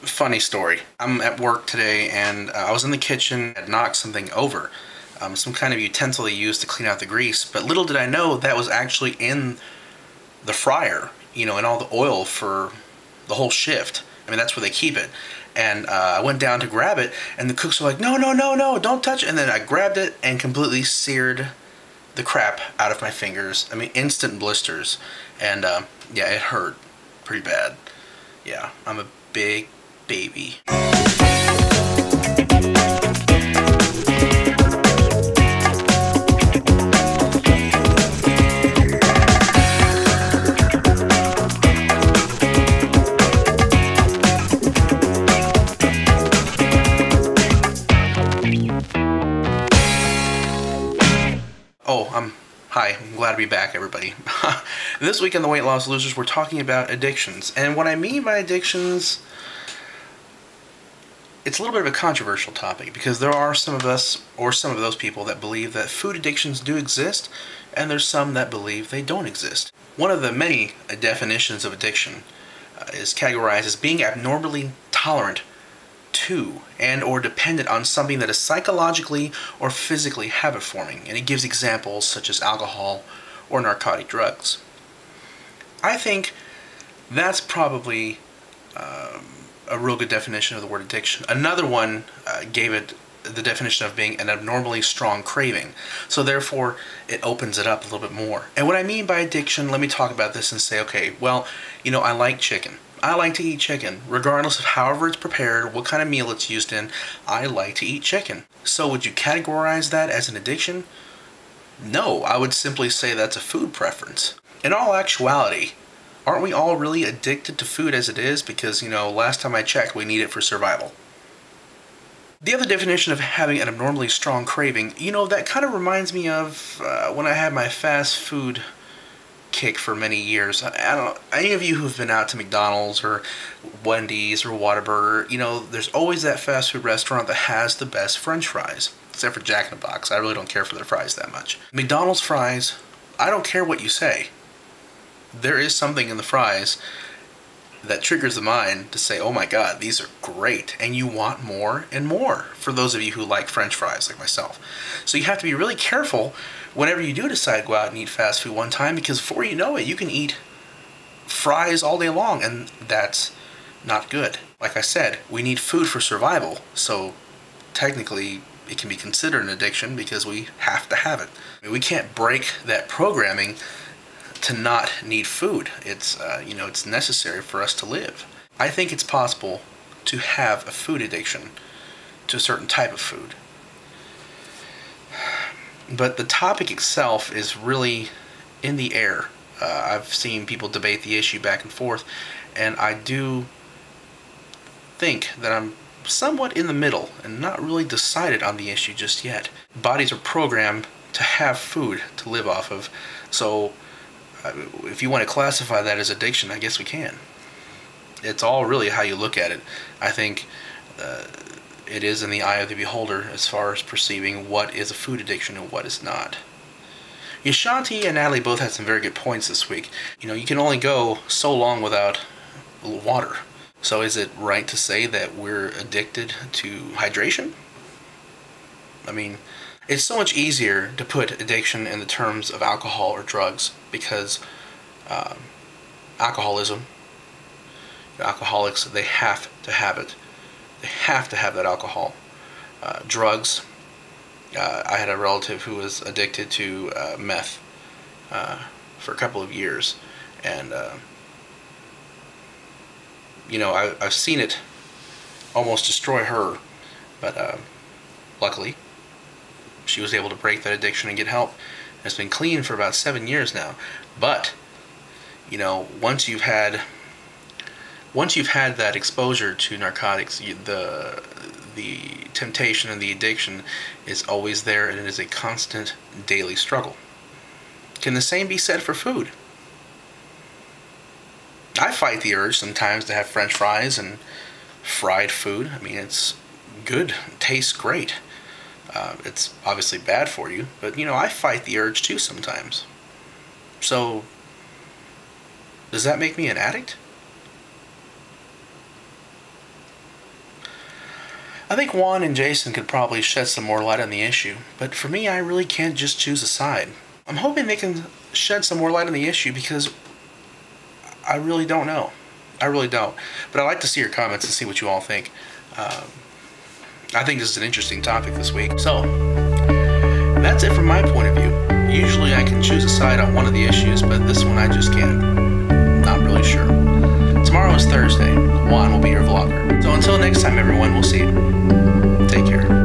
Funny story. I'm at work today and I was in the kitchen and knocked something over. Some kind of utensil they used to clean out the grease, but little did I know that was actually in the fryer, and all the oil for the whole shift. I mean, that's where they keep it. And I went down to grab it, and the cooks were like, no, no, no, no, don't touch it. And then I grabbed it and completely seared the crap out of my fingers. I mean, instant blisters. And yeah, it hurt pretty bad. Yeah, I'm a big baby. Hi, I'm glad to be back, everybody. This week on the Weight Loss Losers, we're talking about addictions. And what I mean by addictions, it's a little bit of a controversial topic because there are some of us, or some of those people, that believe that food addictions do exist, and there's some that believe they don't exist. One of the many definitions of addiction is categorized as being abnormally tolerant to and or dependent on something that is psychologically or physically habit-forming, and it gives examples such as alcohol or narcotic drugs. I think that's probably a real good definition of the word addiction. Another one gave it the definition of being an abnormally strong craving, so therefore it opens it up a little bit more. And what I mean by addiction, let me talk about this and say, okay, well, I like chicken. I like to eat chicken, regardless of however it's prepared, what kind of meal it's used in. I like to eat chicken. So would you categorize that as an addiction? No, I would simply say that's a food preference. In all actuality, aren't we all really addicted to food as it is? Because, last time I checked, we need it for survival. The other definition of having an abnormally strong craving, that kind of reminds me of when I had my fast food kick for many years. I don't know, any of you who've been out to McDonald's or Wendy's or Whataburger, there's always that fast food restaurant that has the best French fries. Except for Jack in the Box. I really don't care for their fries that much. McDonald's fries, I don't care what you say. There is something in the fries that triggers the mind to say, oh my god, these are great, and you want more and more, for those of you who like French fries like myself. So you have to be really careful whenever you do decide to go out and eat fast food one time, because before you know it, you can eat fries all day long, and that's not good. Like I said, we need food for survival, so technically it can be considered an addiction because we have to have it. We can't break that programming to not need food. It's it's necessary for us to live. I think it's possible to have a food addiction to a certain type of food. But the topic itself is really in the air. I've seen people debate the issue back and forth, and I do think that I'm somewhat in the middle and not really decided on the issue just yet. Bodies are programmed to have food to live off of, so if you want to classify that as addiction, I guess we can. It's all really how you look at it. I think it is in the eye of the beholder as far as perceiving what is a food addiction and what is not. Yashanti and Natalie both had some very good points this week. You can only go so long without water. So is it right to say that we're addicted to hydration? I mean, it's so much easier to put addiction in the terms of alcohol or drugs because alcoholism, alcoholics, they have to have it. They have to have that alcohol. Drugs, I had a relative who was addicted to meth for a couple of years, and I've seen it almost destroy her, but luckily she was able to break that addiction and get help. And it's been clean for about 7 years now. But once you've had that exposure to narcotics, the temptation and the addiction is always there, and it is a constant daily struggle. Can the same be said for food? I fight the urge sometimes to have French fries and fried food. I mean, it's good, it tastes great. It's obviously bad for you, but I fight the urge too sometimes. So, does that make me an addict? I think Juan and Jason could probably shed some more light on the issue, but for me, I really can't just choose a side. I'm hoping they can shed some more light on the issue because I really don't know. I really don't. But I'd like to see your comments and see what you all think. I think this is an interesting topic this week. So, that's it from my point of view. Usually I can choose a side on one of the issues, but this one I just can't. Not really sure. Tomorrow is Thursday. Juan will be your vlogger. So until next time, everyone, we'll see you. Take care.